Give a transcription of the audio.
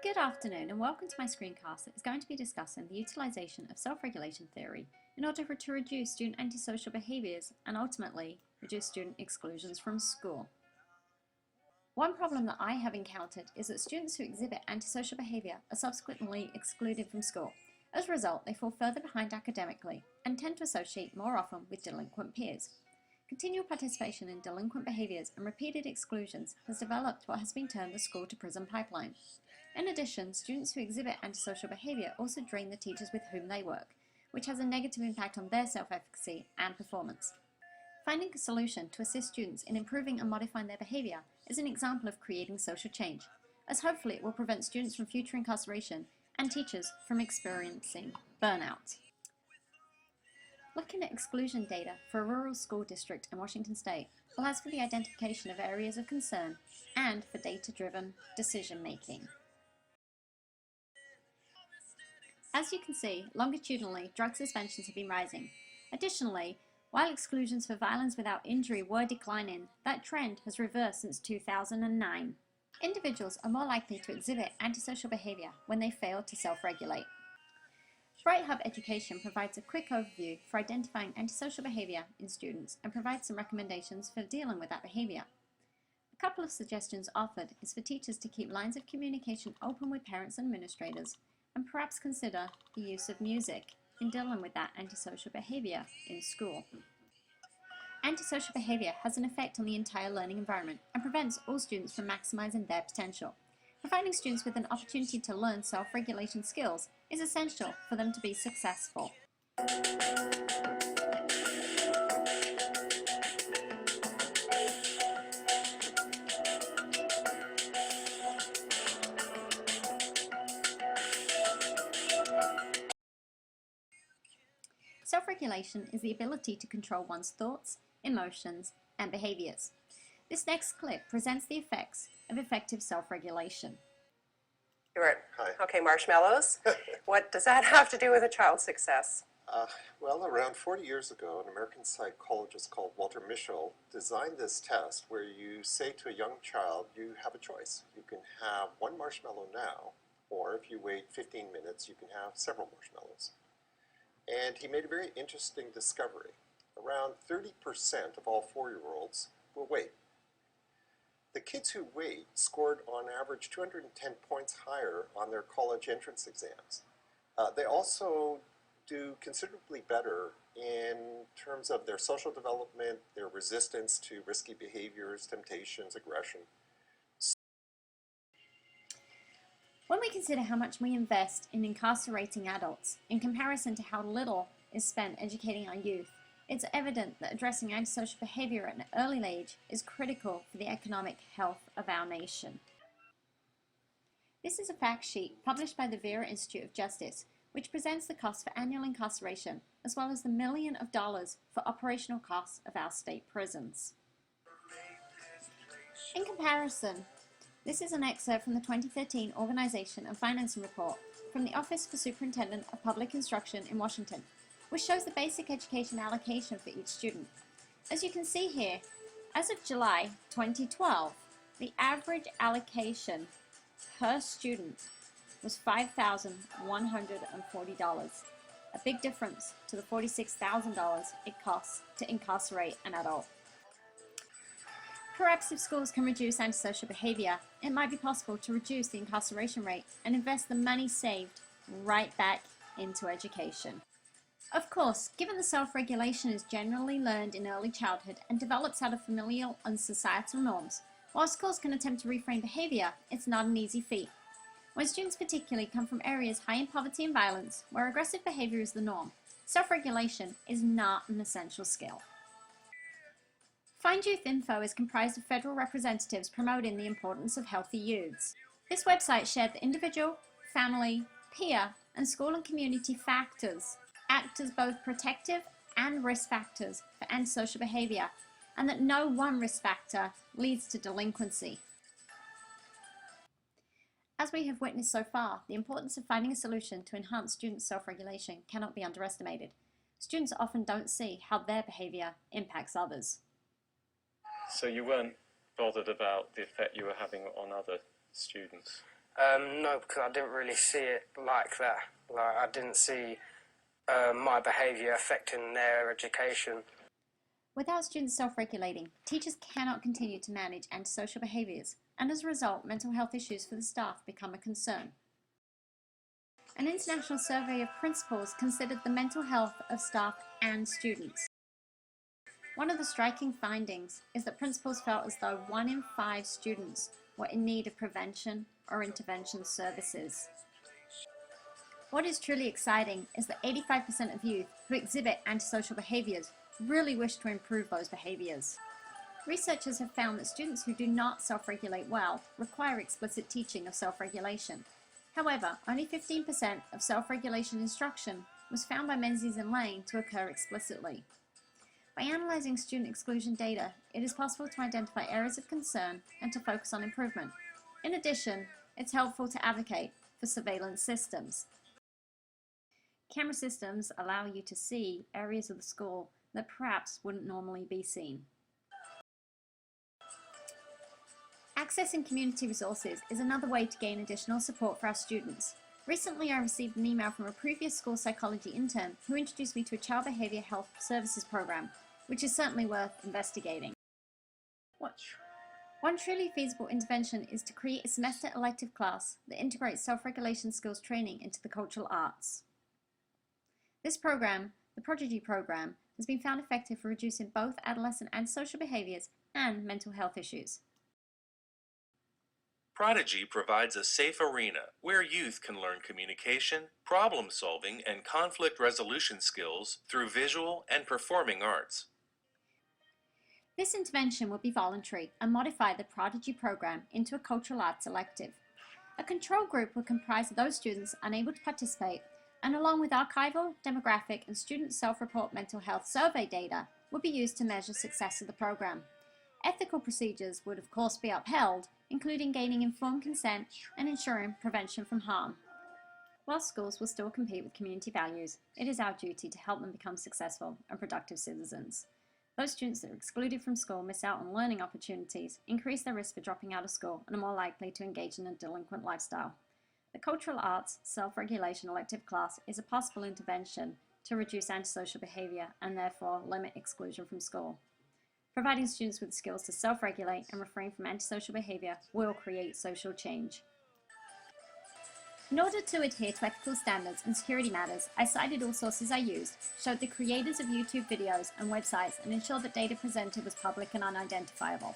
Good afternoon and welcome to my screencast that is going to be discussing the utilisation of self-regulation theory in order to reduce student antisocial behaviours and ultimately reduce student exclusions from school. One problem that I have encountered is that students who exhibit antisocial behaviour are subsequently excluded from school. As a result, they fall further behind academically and tend to associate more often with delinquent peers. Continual participation in delinquent behaviours and repeated exclusions has developed what has been termed the school-to-prison pipeline. In addition, students who exhibit antisocial behaviour also drain the teachers with whom they work, which has a negative impact on their self-efficacy and performance. Finding a solution to assist students in improving and modifying their behaviour is an example of creating social change, as hopefully it will prevent students from future incarceration and teachers from experiencing burnout. Looking at exclusion data for a rural school district in Washington State allows for the identification of areas of concern and for data-driven decision-making. As you can see, longitudinally, drug suspensions have been rising. Additionally, while exclusions for violence without injury were declining, that trend has reversed since 2009. Individuals are more likely to exhibit antisocial behaviour when they fail to self-regulate. Bright Hub Education provides a quick overview for identifying antisocial behaviour in students and provides some recommendations for dealing with that behaviour. A couple of suggestions offered is for teachers to keep lines of communication open with parents and administrators, and perhaps consider the use of music in dealing with that antisocial behaviour in school. Antisocial behaviour has an effect on the entire learning environment and prevents all students from maximising their potential. Providing students with an opportunity to learn self-regulation skills is essential for them to be successful. Self-regulation is the ability to control one's thoughts, emotions, and behaviours. This next clip presents the effects of effective self-regulation. Hi. Okay, marshmallows. What does that have to do with a child's success? Well, around 40 years ago, an American psychologist called Walter Mischel designed this test where you say to a young child, you have a choice. You can have one marshmallow now, or if you wait 15 minutes, you can have several marshmallows. And he made a very interesting discovery. Around 30% of all 4-year-olds will wait. The kids who wait scored on average 210 points higher on their college entrance exams. They also do considerably better in terms of their social development, their resistance to risky behaviors, temptations, aggression. When we consider how much we invest in incarcerating adults in comparison to how little is spent educating our youth, it's evident that addressing antisocial behaviour at an early age is critical for the economic health of our nation. This is a fact sheet published by the Vera Institute of Justice, which presents the cost for annual incarceration, as well as the millions of dollars for operational costs of our state prisons. In comparison, this is an excerpt from the 2013 Organization and Financing Report from the Office for Superintendent of Public Instruction in Washington, which shows the basic education allocation for each student. As you can see here, as of July 2012, the average allocation per student was $5,140, a big difference to the $46,000 it costs to incarcerate an adult. Perhaps if schools can reduce antisocial behaviour, it might be possible to reduce the incarceration rate and invest the money saved right back into education. Of course, given that self-regulation is generally learned in early childhood and develops out of familial and societal norms, while schools can attempt to reframe behaviour, it's not an easy feat. When students particularly come from areas high in poverty and violence, where aggressive behaviour is the norm, self-regulation is not an essential skill. Find Youth Info is comprised of federal representatives promoting the importance of healthy youths. This website shared that individual, family, peer, and school and community factors act as both protective and risk factors for antisocial behaviour, and that no one risk factor leads to delinquency. As we have witnessed so far, the importance of finding a solution to enhance students' self-regulation cannot be underestimated. Students often don't see how their behaviour impacts others. So you weren't bothered about the effect you were having on other students? No, because I didn't really see it like that. Like, I didn't see my behaviour affecting their education. Without students self-regulating, teachers cannot continue to manage antisocial behaviours, and as a result, mental health issues for the staff become a concern. An international survey of principals considered the mental health of staff and students. One of the striking findings is that principals felt as though 1 in 5 students were in need of prevention or intervention services. What is truly exciting is that 85% of youth who exhibit antisocial behaviours really wish to improve those behaviours. Researchers have found that students who do not self-regulate well require explicit teaching of self-regulation. However, only 15% of self-regulation instruction was found by Menzies and Lane to occur explicitly. By analysing student exclusion data, it is possible to identify areas of concern and to focus on improvement. In addition, it's helpful to advocate for surveillance systems. Camera systems allow you to see areas of the school that perhaps wouldn't normally be seen. Accessing community resources is another way to gain additional support for our students. Recently, I received an email from a previous school psychology intern who introduced me to a child behaviour health services program, which is certainly worth investigating. One truly feasible intervention is to create a semester elective class that integrates self-regulation skills training into the cultural arts. This program, the Prodigy program, has been found effective for reducing both adolescent antisocial behaviours and mental health issues. Prodigy provides a safe arena where youth can learn communication, problem solving, and conflict resolution skills through visual and performing arts. This intervention will be voluntary and modify the Prodigy program into a cultural arts elective. A control group will comprise of those students unable to participate, and along with archival, demographic, and student self-report mental health survey data will be used to measure success of the program. Ethical procedures would of course be upheld, including gaining informed consent and ensuring prevention from harm. While schools will still compete with community values, it is our duty to help them become successful and productive citizens. Those students that are excluded from school miss out on learning opportunities, increase their risk for dropping out of school, and are more likely to engage in a delinquent lifestyle. The Cultural Arts Self-Regulation elective class is a possible intervention to reduce antisocial behaviour and therefore limit exclusion from school. Providing students with the skills to self-regulate and refrain from antisocial behaviour will create social change. In order to adhere to ethical standards and security matters, I cited all sources I used, showed the creators of YouTube videos and websites, and ensured that data presented was public and unidentifiable.